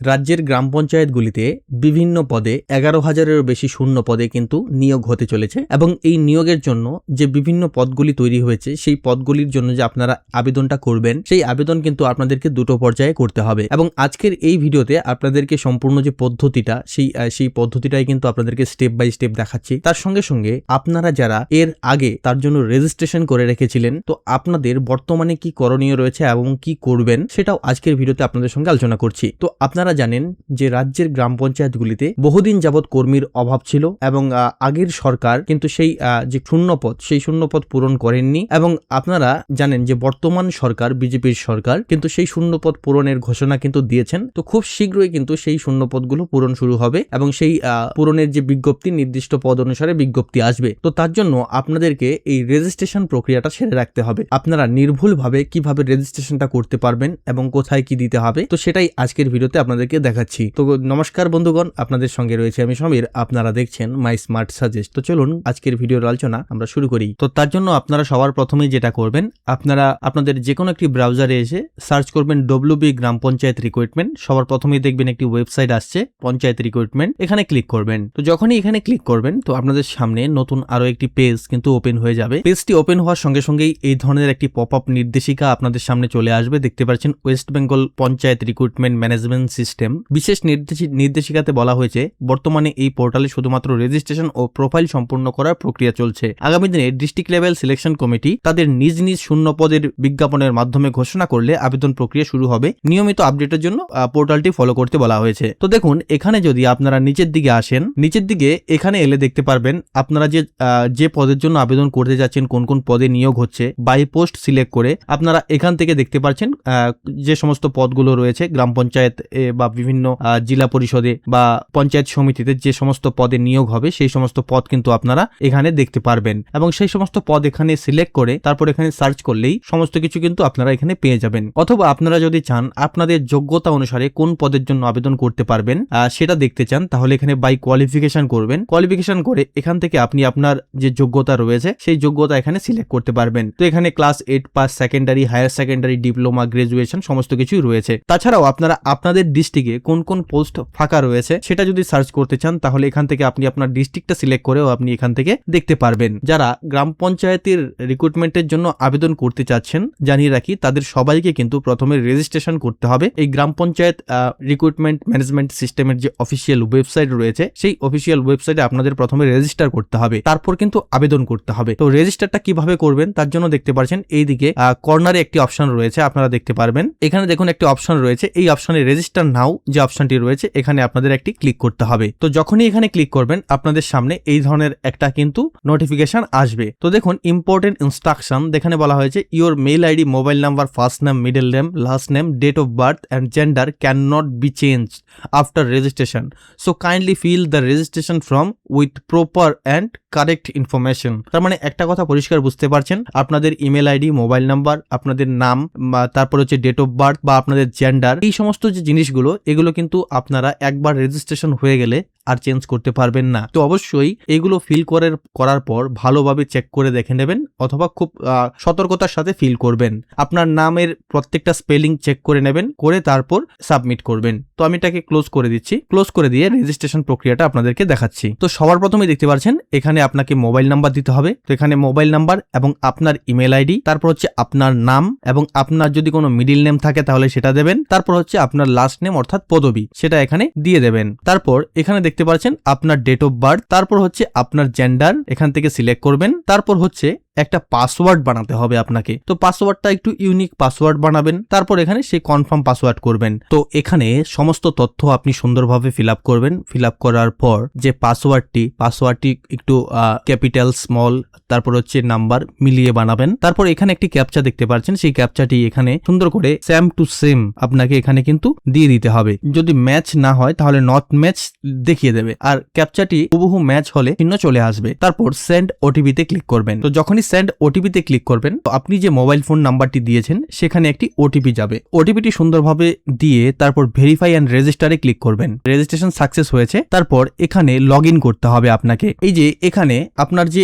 রাজ্যের গ্রাম পঞ্চায়েতগুলিতে বিভিন্ন পদে 11,000-এরও বেশি শূন্য পদে কিন্তু নিয়োগ হতে চলেছে এবং এই নিয়োগের জন্য যে বিভিন্ন পদগুলি তৈরি হয়েছে সেই পদগুলির জন্য যে আপনারা আবেদনটা করবেন সেই আবেদন কিন্তু আপনাদেরকে দুটো পর্যায়ে করতে হবে এবং আজকের এই ভিডিওতে আপনাদেরকে সম্পূর্ণ যে পদ্ধতিটা সেই পদ্ধতিটাই কিন্তু আপনাদেরকে স্টেপ বাই স্টেপ দেখাচ্ছি। তার সঙ্গে সঙ্গে আপনারা যারা এর আগে তার জন্য রেজিস্ট্রেশন করে রেখেছিলেন তো আপনাদের বর্তমানে কি করণীয় রয়েছে এবং কি করবেন সেটাও আজকের ভিডিওতে আপনাদের সঙ্গে আলোচনা করছি। তো আপনারা জানেন যে রাজ্যের গ্রাম পঞ্চায়েতগুলিতে বহুদিন যাবৎ কর্মীর অভাব ছিল এবং আগের সরকার কিন্তু সেই যে শূন্যপদ পূরণ করেননি এবং আপনারা জানেন যে বর্তমান সরকার বিজেপির সরকার কিন্তু সেই শূন্যপদ পূরণের ঘোষণা কিন্তু দিয়েছেন। তো খুব শীঘ্রই কিন্তু সেই শূন্যপদগুলো পূরণ শুরু হবে এবং সেই পূরণের যে বিজ্ঞপ্তি নির্দিষ্ট পদ অনুসারে বিজ্ঞপ্তি আসবে। তো তার জন্য আপনাদেরকে এই রেজিস্ট্রেশন প্রক্রিয়াটা সেরে রাখতে হবে। আপনারা নির্ভুলভাবে কিভাবে রেজিস্ট্রেশনটা করতে পারবেন এবং কোথায় কি দিতে হবে তো সেটাই আজকের ভিডিওতে আপনাদেরকে দেখাচ্ছি। তো নমস্কার বন্ধুগণ, আপনাদের সঙ্গে রয়েছে আমি সমীর, আপনারা দেখছেন মাই স্মার্ট সাজেস্ট। তো চলুন আজকের ভিডিওর আলোচনা আমরা শুরু করি। তো তার জন্য আপনারা সবার প্রথমেই যেটা করবেন, আপনারা আপনাদের যে কোনো একটি ব্রাউজারে এসে সার্চ করবেন WB গ্রাম পঞ্চায়েত রিক্রুটমেন্ট। সবার প্রথমেই দেখবেন একটি ওয়েবসাইট আসছে পঞ্চায়েত রিক্রুটমেন্ট, এখানে ক্লিক করবেন। তো যখনই এখানে ক্লিক করবেন তো আপনাদের সামনে নতুন আরো একটি পেজ কিন্তু ওপেন হয়ে যাবে। পেজটি ওপেন হওয়ার সঙ্গে সঙ্গেই এই ধরনের একটি পপ আপ নির্দেশিকা আপনাদের সামনে চলে আসবে। দেখতে পাচ্ছেন West Bengal panchayat recruitment management system. বিশেষ নির্দেশিকাতে বলা হয়েছে বর্তমানে এই পোর্টালে শুধুমাত্র রেজিস্ট্রেশন ও প্রোফাইল সম্পূর্ণ করার প্রক্রিয়া চলছে। আগামী দিনে ডিস্ট্রিক্ট লেভেল সিলেকশন কমিটি তাদের নিজ নিজ শূন্য পদের বিজ্ঞাপনের মাধ্যমে ঘোষণা করলে আবেদন প্রক্রিয়া শুরু হবে। নিয়মিত আপডেটের জন্য পোর্টালটি ফলো করতে বলা হয়েছে। তো দেখুন এখানে যদি আপনারা নিচের দিকে আসেন, নিচের দিকে এখানে এলে দেখতে পারবেন আপনারা যে পদের জন্য আবেদন করতে যাচ্ছেন, কোন কোন পদে নিয়োগ হচ্ছে বাই পোস্ট সিলেক্ট করে আপনারা এখান থেকে দেখতে পাচ্ছেন যে সমস্ত পদগুলো রয়েছে গ্রাম পঞ্চায়েত বা বিভিন্ন জেলা পরিষদে বা পঞ্চায়েত সমিতিতে যে সমস্ত পদে নিয়োগ হবে সেই সমস্ত পদ কিন্তু আপনারা এখানে দেখতে পারবেন এবং সেই সমস্ত পদ এখানে সিলেক্ট করে তারপর এখানে সার্চ করলেই সমস্ত কিছু কিন্তু আপনারা এখানে পেয়ে যাবেন। অথবা আপনারা যদি চান আপনাদের যোগ্যতা অনুসারে কোন পদের জন্য আবেদন করতে পারবেন সেটা দেখতে চান তাহলে এখানে বাই কোয়ালিফিকেশন করবেন। কোয়ালিফিকেশন করে এখান থেকে আপনি আপনার যে যোগ্যতা রয়েছে সেই যোগ্যতা এখানে সিলেক্ট করতে পারবেন। তো এখানে class 8 pass, secondary, higher secondary, diploma, graduation সমস্ত কিছুই রয়েছে। তাছাড়াও আপনারা আপনাদের ডিস্ট্রিক্টে কোন কোন পোস্ট ফাঁকা রয়েছে সেটা যদি সার্চ করতে চান তাহলে এখান থেকে আপনি আপনার ডিস্ট্রিক্টটা সিলেক্ট করেও আপনি এখান থেকে দেখতে পারবেন। যারা গ্রাম পঞ্চায়েতের রিক্রুটমেন্টের জন্য আবেদন করতে চাচ্ছেন জানিয়ে রাখি তাদের সবাইকে কিন্তু প্রথমে রেজিস্ট্রেশন করতে হবে। এই গ্রাম পঞ্চায়েত রিক্রুটমেন্ট ম্যানেজমেন্ট সিস্টেমের যে অফিসিয়াল ওয়েবসাইট রয়েছে সেই অফিসিয়াল ওয়েবসাইটে আপনাদের প্রথমে রেজিস্টার করতে হবে, তারপর কিন্তু আবেদন করতে হবে। তো রেজিস্টারটা কিভাবে করবেন তার জন্য দেখতে পাচ্ছেন এইদিকে কর্নারে একটি অপশন রয়েছে, আপনারা দেখতে পারবেন। এখানে দেখুন একটি অপশন রয়েছে, এই অপশনে রেজিস্টার নাও যে অপশনটি রয়েছে এখানে আপনাদের একটি ক্লিক করতে হবে। তো যখনই এখানে ক্লিক করবেন আপনাদের সামনে এই ধরনের একটা কিন্তু নোটিফিকেশন আসবে। তো দেখুন ইম্পর্টেন্ট ইনস্ট্রাকশন এখানে বলা হয়েছে your mail ID, mobile number, first name, middle name, last name, date of birth and gender can not be changed after registration, so kindly fill the registration form with proper and correct information. তার মানে একটা কথা পরিষ্কার বুঝতে পারছেন, আপনাদের email ID, mobile number, আপনাদের নাম, তারপর হচ্ছে ডেট অফ বার্থ বা আপনাদের জেন্ডার, এই সমস্ত যে জিনিসগুলো এগুলো কিন্তু আপনারা একবার রেজিস্ট্রেশন হয়ে গেলে আর চেঞ্জ করতে পারবেন না। তো অবশ্যই এগুলো ফিল করার পর ভালোভাবে চেক করে দেখে নেবেন অথবা খুব সতর্কতার সাথে ফিল করবেন। আপনার নামের প্রত্যেকটা স্পেলিং চেক করে নেবেন, করে তারপর সাবমিট করবেন। তো আমি এটাকে ক্লোজ করে দিচ্ছি। ক্লোজ করে দিয়ে রেজিস্ট্রেশন প্রক্রিয়াটা আপনাদেরকে দেখাচ্ছি। তো সবার প্রথমে দেখতে পাচ্ছেন এখানে আপনাকে মোবাইল নাম্বার দিতে হবে। তো এখানে মোবাইল নাম্বার এবং আপনার ইমেল আইডি, তারপর হচ্ছে আপনার নাম এবং আপনার যদি কোনো মিডিল নেম থাকে তাহলে সেটা দেবেন, তারপর হচ্ছে আপনার লাস্ট নেম অর্থাৎ পদবি সেটা এখানে দিয়ে দেবেন। তারপর এখানে দেখতে পাচ্ছেন আপনার ডেট অফ বার্থ, তারপর হচ্ছে আপনার জেন্ডার এখান থেকে সিলেক্ট করবেন, তারপর হচ্ছে একটা পাসওয়ার্ড বানাতে হবে আপনাকে। তো পাসওয়ার্ডটা একটু ইউনিক পাসওয়ার্ড বানাবেন, তারপর এখানে সেই কনফার্ম পাসওয়ার্ড করবেন। তো এখানে সমস্ত তথ্য আপনি সুন্দরভাবে ফিল আপ করবেন। ফিল আপ করার পর যে পাসওয়ার্ডটি একটু ক্যাপিটাল, স্মল, তারপর হচ্ছে নাম্বার মিলিয়ে বানাবেন। তারপর এখানে একটি ক্যাপচা দেখতে পাচ্ছেন, সেই ক্যাপচাটি এখানে সুন্দর করে সেম টু সেম আপনাকে এখানে কিন্তু দিয়ে দিতে হবে। যদি ম্যাচ না হয় তাহলে নট ম্যাচ দেখিয়ে দেবে, আর ক্যাপচাটি হুবহু ম্যাচ হলে চিহ্ন চলে আসবে। তারপর সেন্ড ওটিপি তে ক্লিক করবেন। তো যখনই সেন্ড ওটিপিতে ক্লিক করবেন। তো আপনি যে মোবাইল ফোন নাম্বারটি দিয়েছেন সেখানে একটি ওটিপি যাবে। ওটিপিটি সুন্দরভাবে দিয়ে তারপর ভেরিফাই অ্যান্ড রেজিস্টারে ক্লিক করবেন। রেজিস্ট্রেশন সাকসেস হয়েছে। তারপর এখানে লগ ইন করতে হবে আপনাকে। এই যে এখানে আপনার যে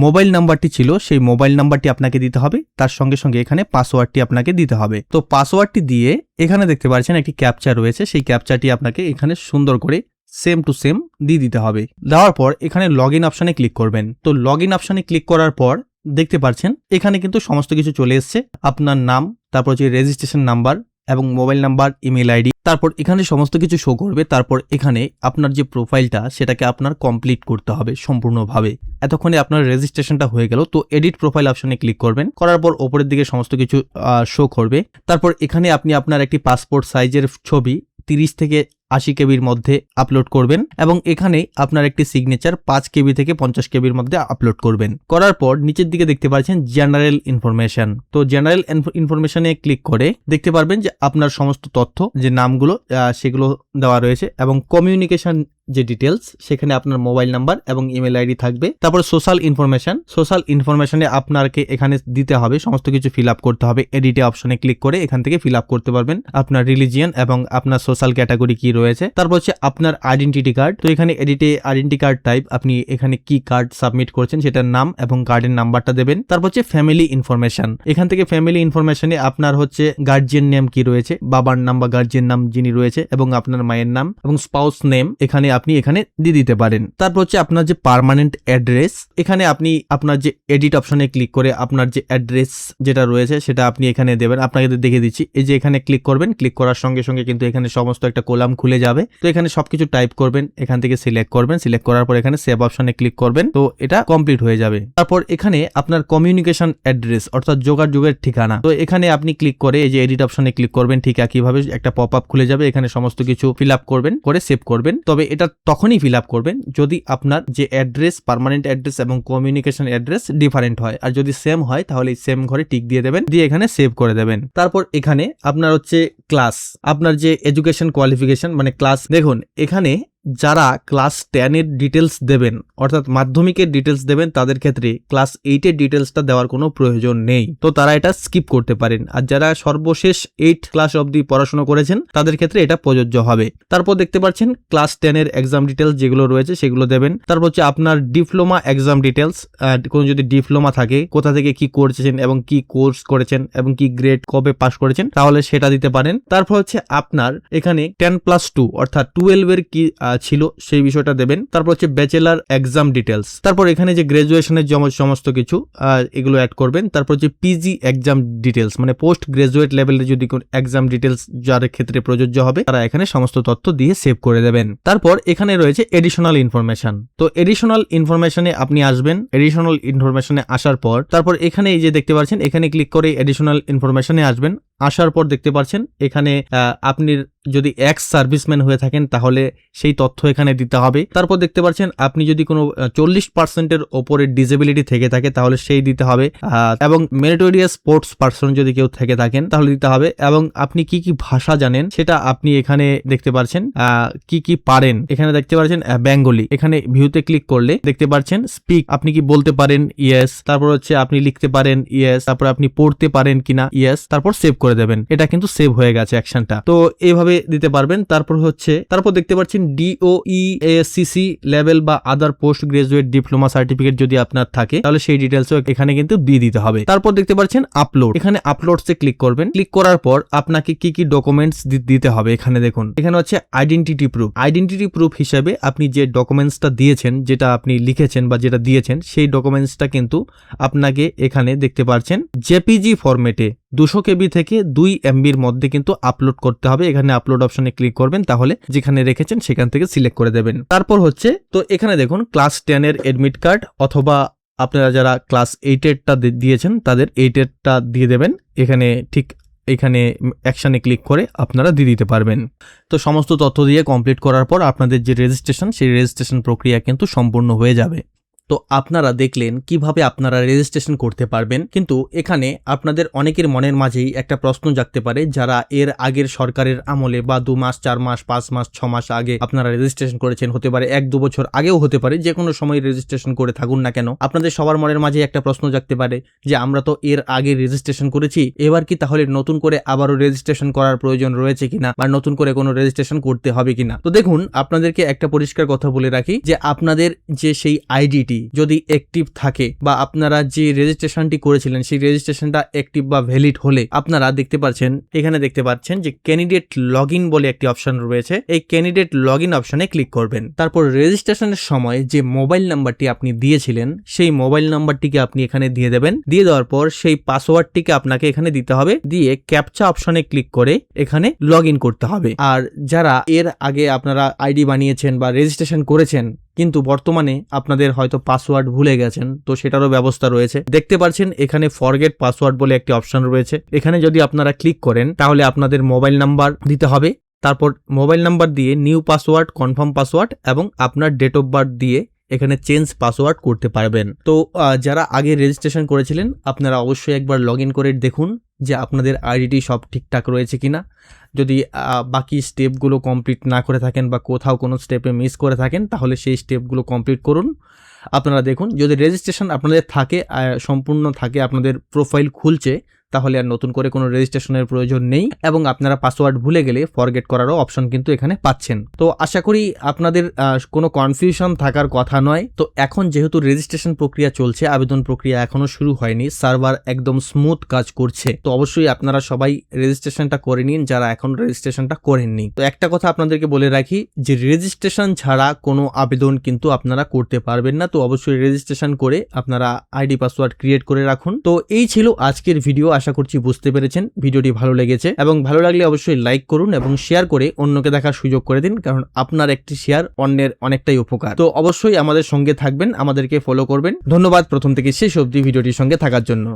মোবাইল নাম্বারটি ছিল সেই মোবাইল নাম্বারটি আপনাকে দিতে হবে, তার সঙ্গে সঙ্গে এখানে পাসওয়ার্ডটি আপনাকে দিতে হবে। তো পাসওয়ার্ডটি দিয়ে এখানে দেখতে পাচ্ছেন একটি ক্যাপচা রয়েছে, সেই ক্যাপচাটি আপনাকে এখানে সুন্দর করে সেম টু সেম দিয়ে দিতে হবে। দেওয়ার পর এখানে লগ ইন অপশানে ক্লিক করবেন। তো লগ ইন অপশানে ক্লিক করার পর দেখতে পাচ্ছেন এখানে কিন্তু সমস্ত কিছু চলে এসছে। আপনার নাম, তারপর হচ্ছে রেজিস্ট্রেশন নাম্বার এবং মোবাইল নাম্বার, ইমেল আইডি, তারপর এখানে সমস্ত কিছু শো করবে। তারপর এখানে আপনার যে প্রোফাইলটা সেটাকে আপনার কমপ্লিট করতে হবে সম্পূর্ণভাবে। এতক্ষণে আপনার রেজিস্ট্রেশনটা হয়ে গেল। তো এডিট প্রোফাইল অপশনে ক্লিক করবেন। করার পর ওপরের দিকে সমস্ত কিছু শো করবে। তারপর এখানে আপনি আপনার একটি পাসপোর্ট সাইজের ছবি 30 থেকে 80 কেবির মধ্যে আপলোড করবেন এবং এখানে আপনার একটি সিগনেচার 5 কেবি থেকে 50 কেবির মধ্যে আপলোড করবেন। করার পর নিচের দিকে দেখতে পাচ্ছেন জেনারেল ইনফরমেশন। তো জেনারেল ইনফরমেশনে ক্লিক করে দেখতে পারবেন যে আপনার সমস্ত তথ্য যে নামগুলো সেগুলো দেওয়া রয়েছে এবং কমিউনিকেশন যে ডিটেলস সেখানে আপনার মোবাইল নাম্বার এবং ইমেল আইডি থাকবে। তারপর সোশ্যাল ইনফরমেশনে আপনাকে এখানে দিতে হবে, সমস্ত কিছু ফিল আপ করতে হবে। এডিটে অপশনে ক্লিক করে এখান থেকে ফিল আপ করতে পারবেন আপনার রিলিজিয়ন এবং আপনার সোশ্যাল ক্যাটাগরি কি রয়েছে। তারপর হচ্ছে আপনার আইডেন্টিটি কার্ড। তো এখানে এডিটে আইডেন্টি কার্ড টাইপ, আপনি এখানে কি কার্ড সাবমিট করছেন সেটার নাম এবং কার্ডের নাম্বারটা দেবেন। তারপর হচ্ছে ফ্যামিলি ইনফরমেশন। এখান থেকে ফ্যামিলি ইনফরমেশনে আপনার হচ্ছে গার্জিয়ান নেম কি রয়েছে, বাবার নাম বা গার্জিয়ান নাম যিনি রয়েছে এবং আপনার মায়ের নাম এবং স্পাউস নেম এখানে আপনি এখানে দিয়ে দিতে পারেন। তারপর হচ্ছে আপনার যে পার্মানেন্ট অ্যাড্রেস, এখানে আপনি আপনার যে এডিট অপশনে ক্লিক করে আপনার যে অ্যাড্রেস যেটা রয়েছে সেটা আপনি এখানে দেবেন। আপনাকে দেখে দিচ্ছি, এই যে এখানে ক্লিক করবেন। ক্লিক করার সঙ্গে সঙ্গে কিন্তু এখানে সমস্ত একটা কলাম খুলে যাবে। তো এখানে সবকিছু টাইপ করবেন, এখান থেকে সিলেক্ট করবেন। সিলেক্ট করার পর এখানে সেভ অপশনে ক্লিক করবেন। তো এটা কমপ্লিট হয়ে যাবে। তারপর এখানে আপনার কমিউনিকেশন অ্যাড্রেস অর্থাৎ যোগাযোগের ঠিকানা। তো এখানে আপনি ক্লিক করে এই যে এডিট অপশনে ক্লিক করবেন। ঠিক একইভাবে একটা পপ আপ খুলে যাবে। এখানে সমস্ত কিছু ফিল আপ করবেন, করে সেভ করবেন। তবে এটা তখনই ফিল আপ করবেন যদি আপনার যে অ্যাড্রেস, পার্মানেন্ট অ্যাড্রেস এবং কমিউনিকেশন অ্যাড্রেস ডিফারেন্ট হয়। আর যদি সেম হয় তাহলে এই সেম ঘরে টিক দিয়ে দেবেন, দিয়ে এখানে সেভ করে দেবেন। তারপর এখানে আপনার হচ্ছে ক্লাস, আপনার যে এডুকেশন কোয়ালিফিকেশন মানে ক্লাস। দেখুন এখানে যারা ক্লাস 10 এর ডিটেলস দেবেন অর্থাৎ মাধ্যমিকের ডিটেলস দেবেন তাদের ক্ষেত্রে ক্লাস 8 এর ডিটেলসটা দেওয়ার কোনো প্রয়োজন নেই। তো তারা এটা স্কিপ করতে পারেন। আর যারা সর্বশেষ 8 ক্লাস অবধি পড়াশোনা করেছেন তাদের ক্ষেত্রে এটা প্রযোজ্য হবে। তারপর দেখতে পাচ্ছেন ক্লাস 10 এর এক্সাম ডিটেলস যেগুলো রয়েছে সেগুলো দেবেন। তারপর হচ্ছে আপনার ডিপ্লোমা এক্সাম ডিটেলস, কোনো যদি ডিপ্লোমা থাকে কোথা থেকে কি করছেন এবং কি কোর্স করেছেন এবং কি গ্রেড কবে পাস করেছেন তাহলে সেটা দিতে পারেন। তারপর হচ্ছে আপনার এখানে 10+2 অর্থাৎ 12 এর কি ছিল সেই বিষয়টা দেবেন। তারপর হচ্ছে ব্যাচেলার এক্সাম ডিটেলস। তারপর এখানে যে গ্রাজুয়েশনের সমস্ত কিছু এগুলো অ্যাড করবেন। তারপর হচ্ছে পিজি এক্সাম ডিটেলস মানে পোস্ট গ্রাজুয়েট লেভেলের যদি কোন এক্সাম ডিটেলস যার ক্ষেত্রে প্রযোজ্য হবে তারা এখানে সমস্ত তথ্য দিয়ে সেভ করে দেবেন। তারপর এখানে রয়েছে এডিশনাল ইনফরমেশন। তো এডিশনাল ইনফরমেশনে আপনি আসবেন। এডিশনাল ইনফরমেশনে আসার পর তারপর এখানে এই যে দেখতে পাচ্ছেন এখানে ক্লিক করে এডিশনাল ইনফরমেশনে আসবেন। আসার পর দেখতে পাচ্ছেন এখানে আপনি যদি এক্স সার্ভিসম্যান হয়ে থাকেন তাহলে সেই তথ্য এখানে দিতে হবে। তারপর দেখতে পাচ্ছেন আপনি যদি কোনো 40% ওপরে ডিসেবিলিটি থেকে থাকে তাহলে সেই দিতে হবে এবং মেরিটোরিয়াস স্পোর্টস পার্সন যদি কেউ থেকে থাকেন তাহলে দিতে হবে এবং আপনি কি কি ভাষা জানেন সেটা আপনি এখানে দেখতে পাচ্ছেন। কি কি পারেন এখানে দেখতে পাচ্ছেন বেঙ্গলি। এখানে ভিউতে ক্লিক করলে দেখতে পাচ্ছেন স্পিক, আপনি কি বলতে পারেন, ইয়েস। তারপর হচ্ছে আপনি লিখতে পারেন, ইয়েস। তারপর আপনি পড়তে পারেন কিনা, ইয়েস। তারপর সেভ করে দেবেন। এটা কিন্তু সেভ হয়ে গেছে অ্যাকশনটা। তো এইভাবে দিতে পারবেন। তারপর দেখতে পাচ্ছেন DOEACC লেভেল বা আদার পোস্ট গ্রাজুয়েট ডিপ্লোমা সার্টিফিকেট যদি আপনার থাকে তাহলে সেই ডিটেলসও এখানে কিন্তু দিয়ে দিতে হবে। তারপর দেখতে পাচ্ছেন আপলোড। এখানে আপলোডসে ক্লিক করবেন। ক্লিক করার পর আপনাকে কি কি ডকুমেন্টস দিতে হবে এখানে দেখুন। এখানে হচ্ছে আইডেন্টিটি প্রুফ। আইডেন্টিটি প্রুফ হিসেবে আপনি যে ডকুমেন্টসটা দিয়েছেন, যেটা আপনি লিখেছেন বা যেটা দিয়েছেন সেই ডকুমেন্টসটা কিন্তু আপনাকে এখানে দেখতে পাচ্ছেন জেপিজি ফরম্যাটে 200 KB থেকে 2 MBর মধ্যে কিন্তু আপলোড করতে হবে। এখানে আপলোড অপশনে ক্লিক করবেন, তাহলে যেখানে রেখেছেন সেখান থেকে সিলেক্ট করে দেবেন। তারপর হচ্ছে তো এখানে দেখুন ক্লাস 10 এর এডমিট কার্ড অথবা আপনারা যারা ক্লাস 8 এরটা দিয়েছেন তাদের 8 এরটা দিয়ে দেবেন। এখানে ঠিক এখানে অ্যাকশনে ক্লিক করে আপনারা দিয়ে দিতে পারবেন। তো সমস্ত তথ্য দিয়ে কমপ্লিট করার পর আপনাদের যে রেজিস্ট্রেশন সেই রেজিস্ট্রেশন প্রক্রিয়া কিন্তু সম্পূর্ণ হয়ে যাবে। তো আপনারা দেখলেন কিভাবে আপনারা রেজিস্ট্রেশন করতে পারবেন, কিন্তু এখানে আপনাদের অনেকের মনের মাঝেই একটা প্রশ্ন জাগতে পারে, যারা এর আগের সরকারের আমলে বা 2 মাস 4 মাস 5 মাস 6 মাস আগে আপনারা রেজিস্ট্রেশন করেছেন, হতে পারে 1-2 বছর আগেও হতে পারে, যে কোনো সময় রেজিস্ট্রেশন করে থাকুন না কেন, আপনাদের সবার মনের মাঝে একটা প্রশ্ন জাগতে পারে যে আমরা তো এর আগে রেজিস্ট্রেশন করেছি, এবার কি তাহলে নতুন করে আবারও রেজিস্ট্রেশন করার প্রয়োজন রয়েছে কিনা বা নতুন করে কোনো রেজিস্ট্রেশন করতে হবে কিনা। তো দেখুন, আপনাদেরকে একটা পরিষ্কার কথা বলে রাখি যে আপনাদের যে সেই আইডিটি যদি অ্যাক্টিভ থাকে বা আপনারা যে রেজিস্ট্রেশনটি করেছিলেন সেই রেজিস্ট্রেশনটা অ্যাক্টিভ বা ভ্যালিড হলে আপনারা দেখতে পাচ্ছেন, এখানে দেখতে পাচ্ছেন যে ক্যান্ডিডেট লগইন বলে একটি অপশন রয়েছে। এই ক্যান্ডিডেট লগইন অপশনে ক্লিক করবেন। তারপর রেজিস্ট্রেশনের সময় যে মোবাইল নাম্বারটি আপনি দিয়েছিলেন সেই মোবাইল নাম্বারটিকে আপনি এখানে দিয়ে দেবেন। দিয়ে দেওয়ার পর সেই পাসওয়ার্ডটিকে আপনাকে এখানে দিতে হবে, দিয়ে ক্যাপচা অপশনে ক্লিক করে এখানে লগইন করতে হবে। আর যারা এর আগে আপনারা আইডি বানিয়েছেন বা রেজিস্ট্রেশন করেছেন কিন্তু বর্তমানে আপনাদের হয়তো পাসওয়ার্ড ভুলে গেছেন, তো সেটারও ব্যবস্থা রয়েছে। দেখতে পাচ্ছেন এখানে ফরগেট পাসওয়ার্ড বলে একটি অপশন রয়েছে। এখানে যদি আপনারা ক্লিক করেন তাহলে আপনাদের মোবাইল নাম্বার দিতে হবে, তারপর মোবাইল নাম্বার দিয়ে নিউ পাসওয়ার্ড, কনফার্ম পাসওয়ার্ড এবং আপনার ডেট অফ বার্থ দিয়ে এখানে চেঞ্জ পাসওয়ার্ড করতে পারবেন। তো যারা আগে রেজিস্ট্রেশন করেছিলেন আপনারা অবশ্যই একবার লগইন করে দেখুন যে আপনাদের আইডিটি সব ঠিকঠাক রয়েছে কিনা। যদি বাকি স্টেপগুলো কমপ্লিট না করে থাকেন বা কোথাও কোনো স্টেপে মিস করে থাকেন তাহলে সেই স্টেপগুলো কমপ্লিট করুন। আপনারা দেখুন যদি রেজিস্ট্রেশন আপনাদের থাকে, সম্পূর্ণ থাকে, আপনাদের প্রোফাইল খুলছে, তাহলে আর নতুন করে কোনো রেজিস্ট্রেশনের প্রয়োজন নেই এবং আপনারা পাসওয়ার্ড ভুলে গেলে ফরগেট করারও অপশন কিন্তু এখানে পাচ্ছেন। তো আশা করি আপনাদের কোনো কনফিউশন থাকার কথা নয়। তো এখন যেহেতু রেজিস্ট্রেশন প্রক্রিয়া চলছে, আবেদন প্রক্রিয়া এখনো শুরু হয়নি, সার্ভার একদম স্মুথ কাজ করছে, তো অবশ্যই আপনারা সবাই রেজিস্ট্রেশনটা করে নিন যারা এখন রেজিস্ট্রেশনটা করেননি। তো একটা কথা আপনাদেরকে বলে রাখি যে রেজিস্ট্রেশন ছাড়া কোনো আবেদন কিন্তু আপনারা করতে পারবেন না। তো অবশ্যই রেজিস্ট্রেশন করে আপনারা আইডি পাসওয়ার্ড ক্রিয়েট করে রাখুন। তো এই ছিল আজকের ভিডিও, আশা করছি বুঝতে পেরেছেন, ভিডিওটি ভালো লেগেছে এবং ভালো লাগলে অবশ্যই লাইক করুন এবং শেয়ার করে অন্যকে দেখার সুযোগ করে দিন, কারণ আপনার একটি শেয়ার অন্যের অনেকটাই উপকার। তো অবশ্যই আমাদের সঙ্গে থাকবেন, আমাদেরকে ফলো করবেন। ধন্যবাদ প্রথম থেকে শেষ অবধি ভিডিওটির সঙ্গে থাকার জন্য।